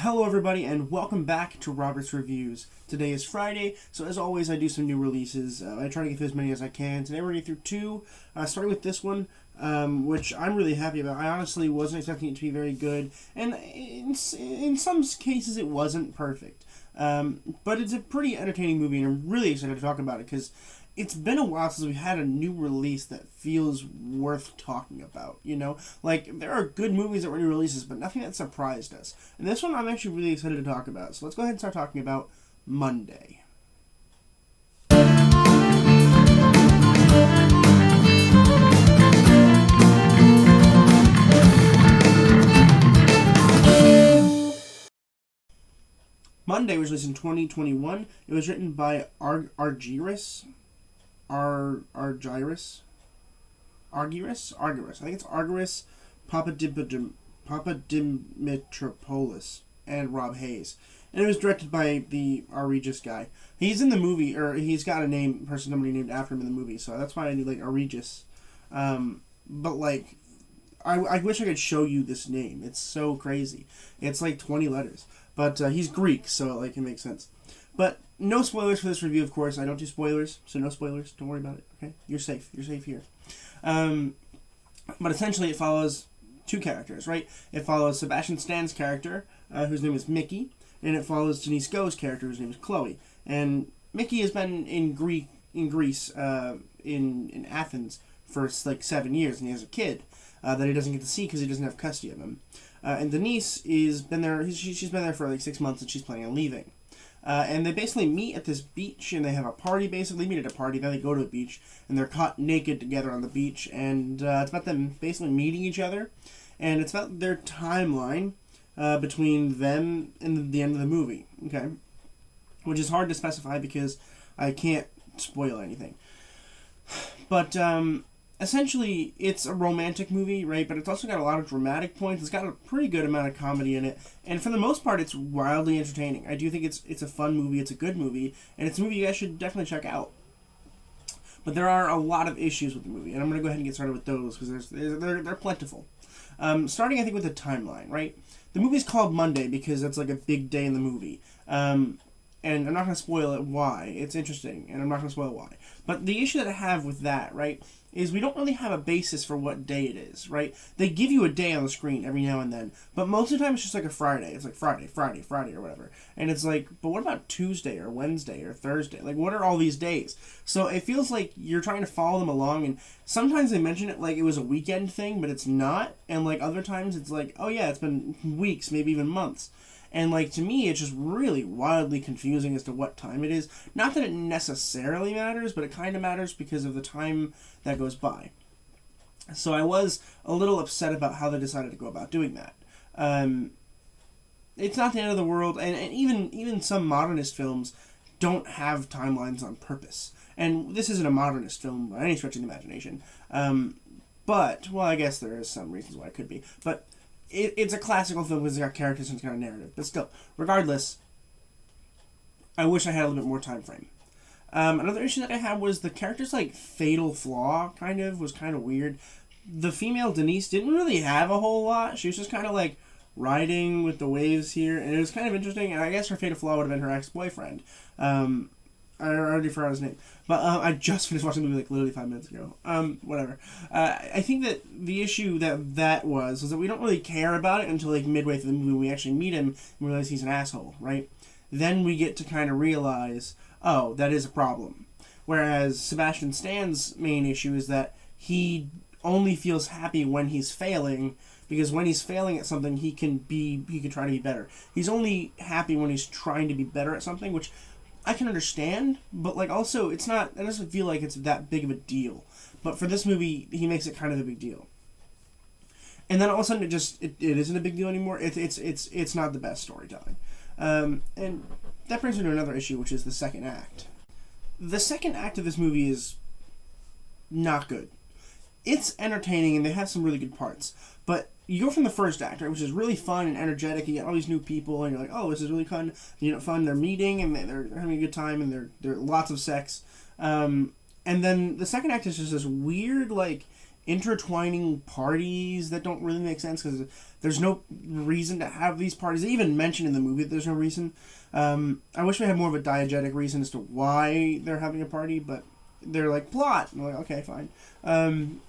Hello everybody and welcome back to Robert's Reviews. Today is Friday, so as always I do some new releases. I try to get through as many as I can. Today we're going through two, starting with this one, which I'm really happy about. I honestly wasn't expecting it to be very good, and in some cases it wasn't perfect. But it's a pretty entertaining movie and I'm really excited to talk about it because it's been a while since we've had a new release that feels worth talking about, you know? Like, there are good movies that were new releases, but nothing that surprised us. And this one I'm actually really excited to talk about. So let's go ahead and start talking about Monday. Monday was released in 2021. It was written by Argyris. Argyris. I think it's Argyris Papadimitriopoulos and Rob Hayes. And it was directed by the Argyris guy. He's in the movie, or he's got a somebody named after him in the movie, so that's why I need like Argyris. But like, I wish I could show you this name. It's so crazy. It's like 20 letters. But he's Greek, so like it makes sense. But no spoilers for this review, of course. I don't do spoilers, so no spoilers. Don't worry about it, okay? You're safe. You're safe here. But essentially it follows two characters, right? It follows Sebastian Stan's character, whose name is Mickey, and it follows Denise Go's character, whose name is Chloe. And Mickey has been in Greece, in Athens for like 7 years, and he has a kid that he doesn't get to see because he doesn't have custody of him. And Denise she's been there for like 6 months, and she's planning on leaving. And they basically meet at this beach, and they have a party, basically. They meet at a party, then they go to a beach, and they're caught naked together on the beach, and it's about them basically meeting each other, and it's about their timeline between them and the end of the movie, okay? Which is hard to specify because I can't spoil anything. But, essentially, it's a romantic movie, right? But it's also got a lot of dramatic points. It's got a pretty good amount of comedy in it. And for the most part, it's wildly entertaining. I do think it's a fun movie. It's a good movie. And it's a movie you guys should definitely check out. But there are a lot of issues with the movie. And I'm going to go ahead and get started with those because they're plentiful. Starting, I think, with the timeline, right? The movie's called Monday because that's like a big day in the movie. And I'm not going to spoil it why. It's interesting, and I'm not going to spoil why. But the issue that I have with that, right, is we don't really have a basis for what day it is, right? They give you a day on the screen every now and then, but most of the time it's just like a Friday. It's like Friday, or whatever. And it's like, but what about Tuesday or Wednesday or Thursday? Like, what are all these days? So it feels like you're trying to follow them along, and sometimes they mention it like it was a weekend thing, but it's not. And like other times it's like, oh yeah, it's been weeks, maybe even months. And, like, to me, it's just really wildly confusing as to what time it is. Not that it necessarily matters, but it kind of matters because of the time that goes by. So I was a little upset about how they decided to go about doing that. It's not the end of the world, and even some modernist films don't have timelines on purpose. And this isn't a modernist film by any stretch of the imagination. But, well, I guess there is some reasons why it could be. But it's a classical film because it's got characters and it's got a narrative. But still, regardless, I wish I had a little bit more time frame. Another issue that I had was the character's, like, fatal flaw, was kind of weird. The female Denise didn't really have a whole lot. She was just kind of, like, riding with the waves here, and it was kind of interesting, and I guess her fatal flaw would have been her ex-boyfriend. I already forgot his name. But I just finished watching the movie like literally 5 minutes ago. Whatever. I think that the issue that was that we don't really care about it until like midway through the movie when we actually meet him and realize he's an asshole, right? Then we get to kind of realize, oh, that is a problem. Whereas Sebastian Stan's main issue is that he only feels happy when he's failing, because when he's failing at something, he can try to be better. He's only happy when he's trying to be better at something, which I can understand, but like also it doesn't feel like it's that big of a deal. But for this movie, he makes it kind of a big deal. And then all of a sudden it isn't a big deal anymore. It's not the best storytelling. And that brings me to another issue, which is the second act. The second act of this movie is not good. It's entertaining and they have some really good parts, but you go from the first act, right, which is really fun and energetic. You get all these new people, and you're like, oh, this is really fun. Fun. They're meeting, and they're having a good time, and there are lots of sex. And then the second act is just this weird, like, intertwining parties that don't really make sense because there's no reason to have these parties. They even mention in the movie that there's no reason. I wish we had more of a diegetic reason as to why they're having a party, but they're like, plot. And I'm like, okay, fine. And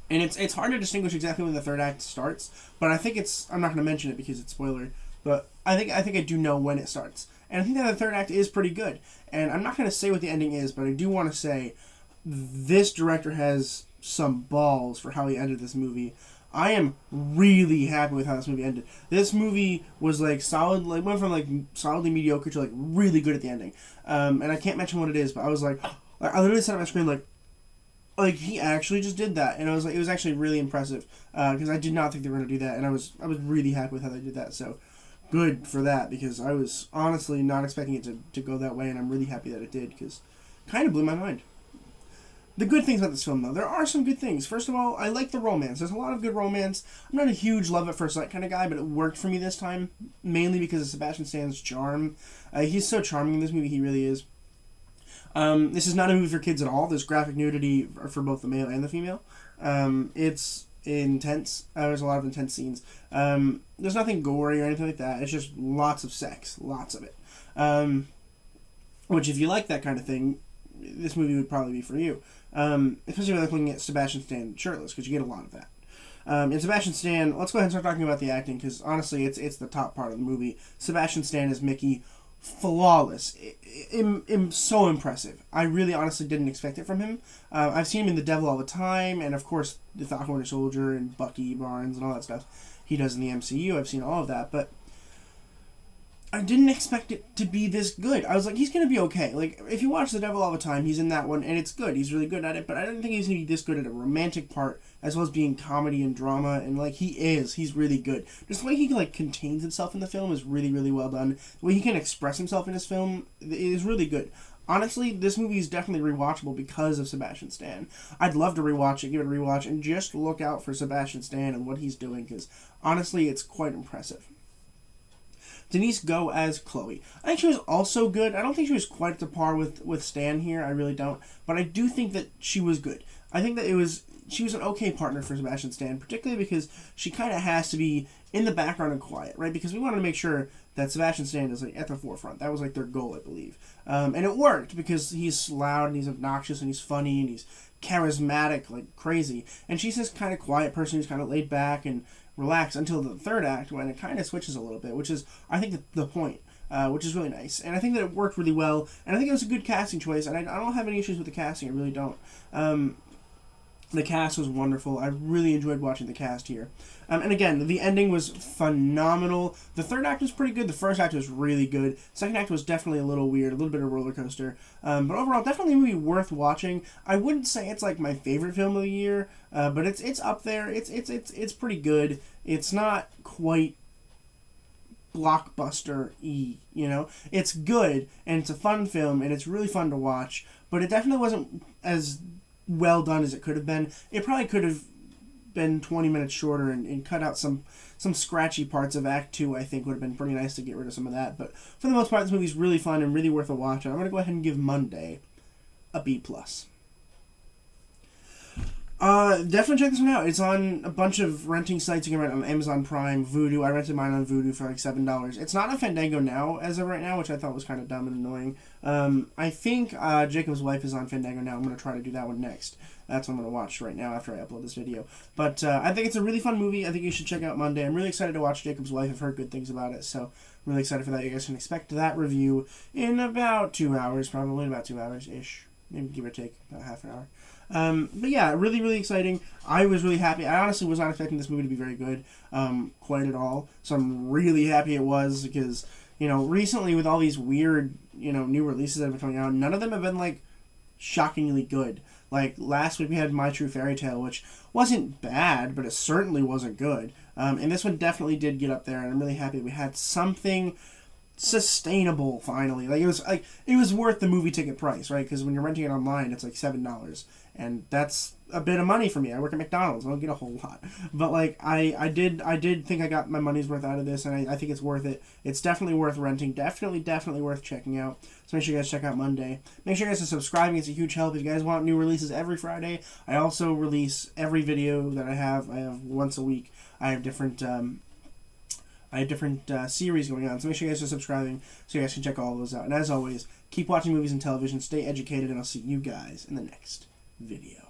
it's hard to distinguish exactly when the third act starts, but I think I'm not going to mention it because it's spoiler, but I think I do know when it starts. And I think that the third act is pretty good. And I'm not going to say what the ending is, but I do want to say this director has some balls for how he ended this movie. I am really happy with how this movie ended. This movie was like solid, like went from like solidly mediocre to like really good at the ending. And I can't mention what it is, but I was like, I literally sat on my screen like he actually just did that, and I was like, it was actually really impressive because I did not think they were going to do that, and I was really happy with how they did that. So good for that, because I was honestly not expecting it to go that way, and I'm really happy that it did, because it kind of blew my mind. The good things about this film, though, there are some good things. First of all, I like the romance. There's a lot of good romance. I'm not a huge love at first sight kind of guy, but it worked for me this time, mainly because of Sebastian Stan's charm. He's so charming in this movie, he really is. This is not a movie for kids at all. There's graphic nudity for both the male and the female. It's intense. There's a lot of intense scenes. There's nothing gory or anything like that. It's just lots of sex. Lots of it. Which, if you like that kind of thing, this movie would probably be for you. Especially if you're looking at Sebastian Stan shirtless, because you get a lot of that. And Sebastian Stan, let's go ahead and start talking about the acting, because honestly, it's the top part of the movie. Sebastian Stan as Mickey, flawless. So impressive. I really honestly didn't expect it from him. I've seen him in The Devil All the Time, and of course the Falcon Winter Soldier and Bucky Barnes and all that stuff he does in the MCU. I've seen all of that, but I didn't expect it to be this good. I was like, he's gonna be okay. Like, if you watch The Devil All the Time, he's in that one, and it's good. He's really good at it, but I didn't think he was gonna be this good at a romantic part, as well as being comedy and drama, and like, he is. He's really good. Just the way he like contains himself in the film is really, really well done. The way he can express himself in his film is really good. Honestly, this movie is definitely rewatchable because of Sebastian Stan. I'd love to rewatch it, give it a rewatch, and just look out for Sebastian Stan and what he's doing, because honestly, it's quite impressive. Denise Go as Chloe. I think she was also good. I don't think she was quite at the par with Stan here. I really don't. But I do think that she was good. I think that she was an okay partner for Sebastian Stan, particularly because she kind of has to be in the background and quiet, right? Because we wanted to make sure that Sebastian Stan is like at the forefront. That was like their goal, I believe. And it worked because he's loud and he's obnoxious and he's funny and he's charismatic like crazy. And she's this kind of quiet person who's kind of laid back and relax until the third act, when it kind of switches a little bit, which is, I think, the point, which is really nice. And I think that it worked really well, and I think it was a good casting choice, and I don't have any issues with the casting, I really don't. The cast was wonderful. I really enjoyed watching the cast here. And again, the ending was phenomenal. The third act was pretty good. The first act was really good. Second act was definitely a little weird, a little bit of a roller coaster. But overall, definitely a movie worth watching. I wouldn't say it's like my favorite film of the year, but it's up there. It's pretty good. It's not quite blockbuster-y, you know? It's good, and it's a fun film, and it's really fun to watch, but it definitely wasn't as well done as it could have been. It probably could have been 20 minutes shorter and cut out some scratchy parts of Act 2. I think would have been pretty nice to get rid of some of that. But for the most part, this movie's really fun and really worth a watch. And I'm going to go ahead and give Monday a B+. Definitely check this one out. It's on a bunch of renting sites. You can rent on Amazon Prime, Vudu. I rented mine on Vudu for like $7. It's not on Fandango now, as of right now, which I thought was kind of dumb and annoying. I think Jacob's Wife is on Fandango now. I'm going to try to do that one next. That's what I'm going to watch right now after I upload this video. But I think it's a really fun movie. I think you should check out Monday. I'm really excited to watch Jacob's Wife. I've heard good things about it, so I'm really excited for that. You guys can expect that review in about 2 hours, probably about 2 hours-ish. Maybe give or take about half an hour. But yeah, really, really exciting. I was really happy. I honestly was not expecting this movie to be very good, quite at all. So I'm really happy it was, because, you know, recently with all these weird, you know, new releases that have been coming out, none of them have been, like, shockingly good. Like, last week we had My True Fairy Tale, which wasn't bad, but it certainly wasn't good. And this one definitely did get up there, and I'm really happy we had something sustainable finally. Like, it was worth the movie ticket price, right? Because when you're renting it online, it's like $7, and that's a bit of money for me. I work at McDonald's. I don't get a whole lot, but like I did think I got my money's worth out of this, and I think it's worth it. It's definitely worth renting. Definitely worth checking out. So make sure you guys check out Monday. Make sure you guys are subscribing. It's a huge help. If you guys want new releases every Friday, I also release every video that I have. I have once a week. I have different series going on. So make sure you guys are subscribing so you guys can check all those out. And as always, keep watching movies and television. Stay educated, and I'll see you guys in the next video.